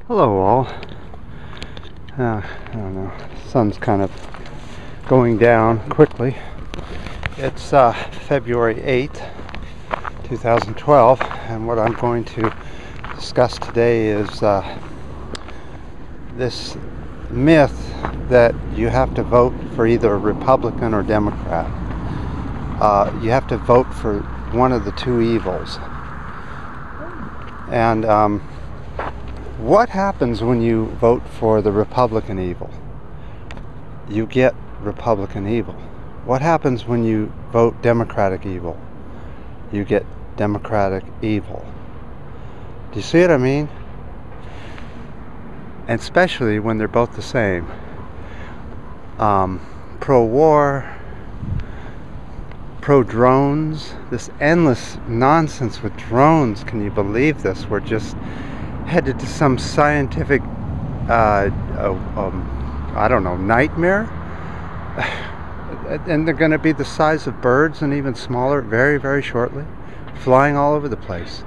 Hello all. I don't know, the sun's kind of going down quickly. It's February 8th, 2012, and what I'm going to discuss today is this myth that you have to vote for either a Republican or Democrat. You have to vote for one of the two evils. And what happens when you vote for the Republican evil? You get Republican evil. What happens when you vote Democratic evil? You get Democratic evil. Do you see what I mean? And especially when they're both the same. Pro-war, pro-drones, this endless nonsense with drones. Can you believe this? We're just headed to some scientific, I don't know, nightmare? And they're going to be the size of birds and even smaller very, very shortly, flying all over the place.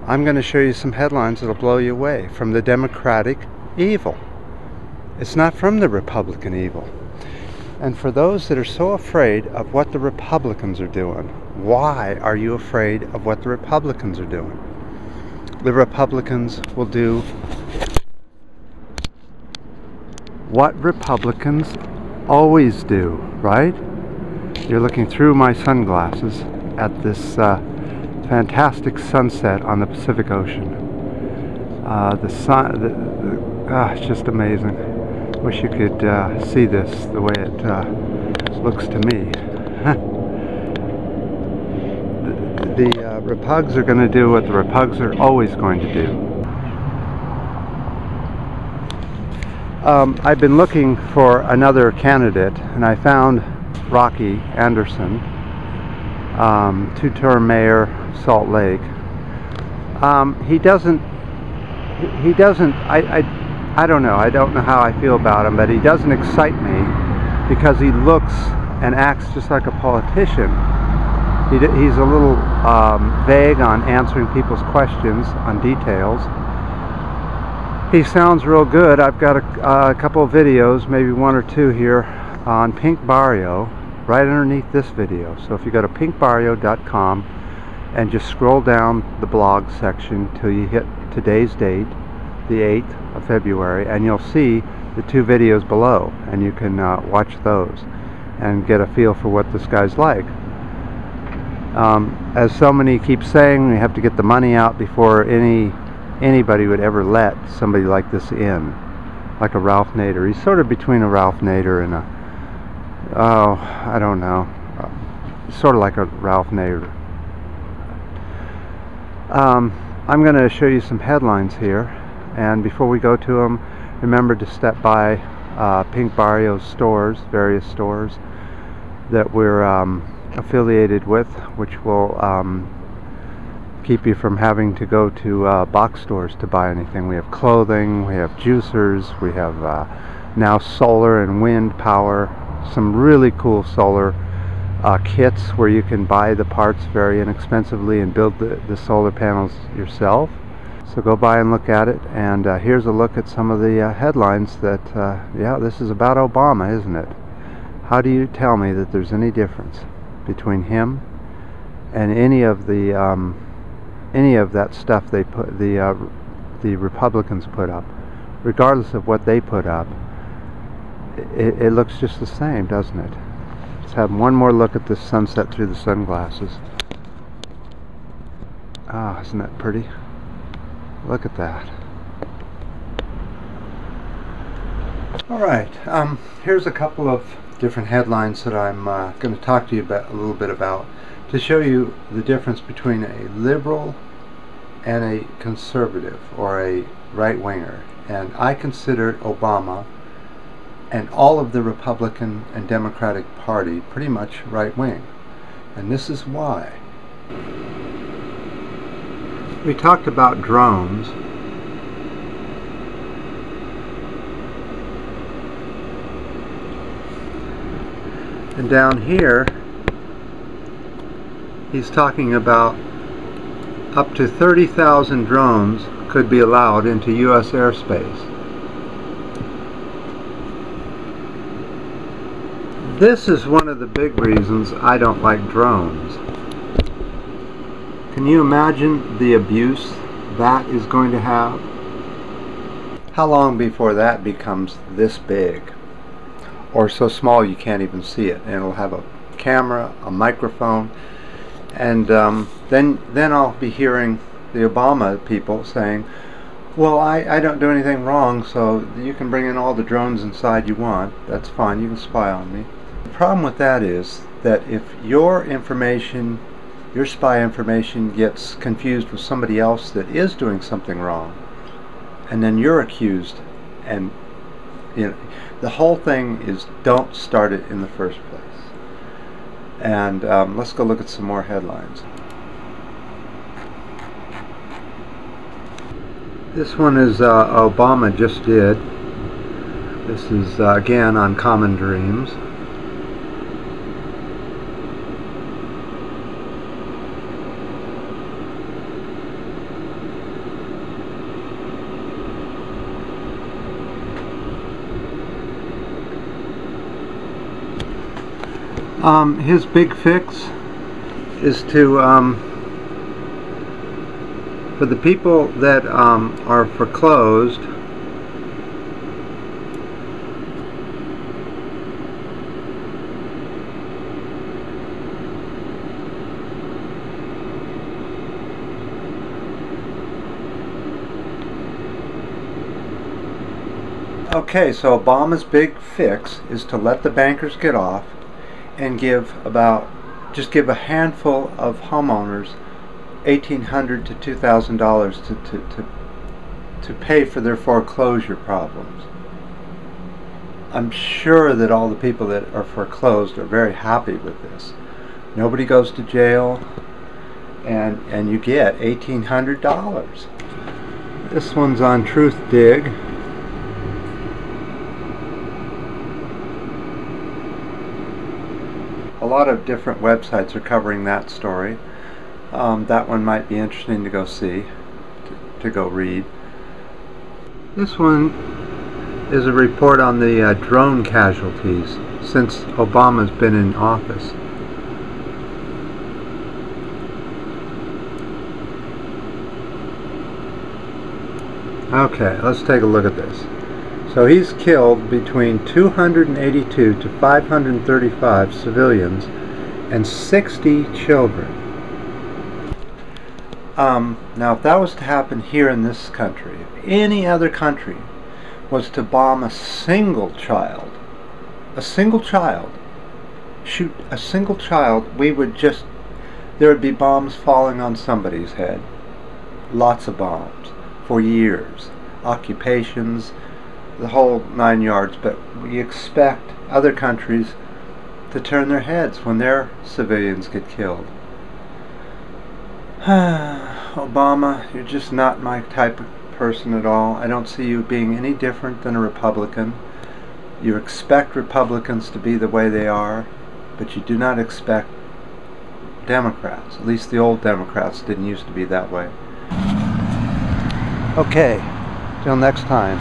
I'm going to show you some headlines that'll blow you away from the Democratic evil. It's not from the Republican evil. And for those that are so afraid of what the Republicans are doing, why are you afraid of what the Republicans are doing? The Republicans will do what Republicans always do, right? You're looking through my sunglasses at this fantastic sunset on the Pacific Ocean. The sun, it's just amazing. Wish you could see this the way it looks to me. The Repugs are going to do what the Repugs are always going to do. I've been looking for another candidate, and I found Rocky Anderson, two-term mayor, Salt Lake. He doesn't, I don't know how I feel about him, but he doesn't excite me because he looks and acts just like a politician. He's a little vague on answering people's questions on details. He sounds real good. I've got a couple of videos, maybe one or two here, on Pink Barrio, right underneath this video. So if you go to pinkbarrio.com and just scroll down the blog section till you hit today's date, the 8th of February, and you'll see the two videos below, and you can watch those and get a feel for what this guy's like. As so many keep saying, we have to get the money out before anybody would ever let somebody like this in, like a Ralph Nader. He's sort of between a Ralph Nader and I don't know, sort of like a Ralph Nader. I'm going to show you some headlines here, and before we go to them, remember to step by Pink Barrio's stores, various stores that we're affiliated with, which will keep you from having to go to box stores to buy anything. We have clothing, we have juicers, we have now solar and wind power, some really cool solar kits where you can buy the parts very inexpensively and build the solar panels yourself. So go by and look at it, and here's a look at some of the headlines that, yeah, this is about Obama, isn't it? How do you tell me that there's any difference between him and any of that stuff they put, the Republicans put up? Regardless of what they put up, it looks just the same, doesn't it? Let's have one more look at this sunset through the sunglasses. Ah, isn't that pretty? Look at that. Alright, here's a couple of different headlines that I'm going to talk to you about a little bit about, to show you the difference between a liberal and a conservative, or a right-winger. And I consider Obama and all of the Republican and Democratic Party pretty much right-wing. And this is why. We talked about drones. And down here, he's talking about up to 30,000 drones could be allowed into U.S. airspace. This is one of the big reasons I don't like drones. Can you imagine the abuse that is going to have? How long before that becomes this big? Or so small you can't even see it, and it'll have a camera, a microphone, and then I'll be hearing the Obama people saying, well, I don't do anything wrong, so you can bring in all the drones inside you want. That's fine, you can spy on me. The problem with that is that if your information, your spy information, gets confused with somebody else that is doing something wrong, and then you're accused, and you know, the whole thing is, don't start it in the first place. And let's go look at some more headlines. This one is Obama just did. This is again on Common Dreams. His big fix is to, for the people that are foreclosed, okay, so Obama's big fix is to let the bankers get off and give a handful of homeowners $1,800 to $2,000 to pay for their foreclosure problems. I'm sure that all the people that are foreclosed are very happy with this. Nobody goes to jail, and you get $1,800. This one's on Truth Dig. A lot of different websites are covering that story. That one might be interesting to go see, to go read. This one is a report on the drone casualties since Obama's been in office. Okay, let's take a look at this. So he's killed between 282 to 535 civilians and 60 children. Now if that was to happen here in this country, if any other country was to bomb a single child, shoot a single child, there would be bombs falling on somebody's head. Lots of bombs for years, occupations, the whole 9 yards. But we expect other countries to turn their heads when their civilians get killed. Obama, you're just not my type of person at all. I don't see you being any different than a Republican. You expect Republicans to be the way they are, but you do not expect Democrats. At least the old Democrats didn't used to be that way. Okay, till next time.